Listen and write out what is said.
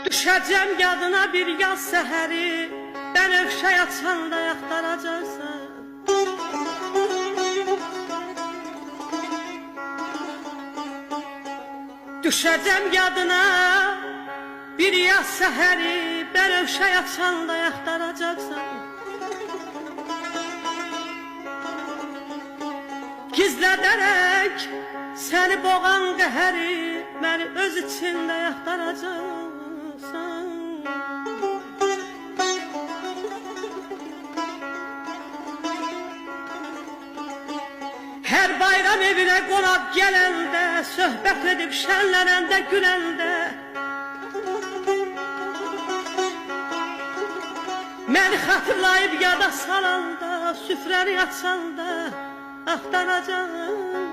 Düşəcəm yadına bir yaz səhəri, bənövşə açanda yaxtaracaqsan. Düşəcəm yadına bir yaz səhəri, bənövşə açanda yaxtaracaqsan. Gizlədərək səni boğan qəhəri, məni öz içində yaxtaracaqsan. Hər bayram evinə qonaq gələndə, söhbət edib şənlənəndə, güləndə, məni xatırlayıb yada salanda, süfrəni açanda axtaracağım.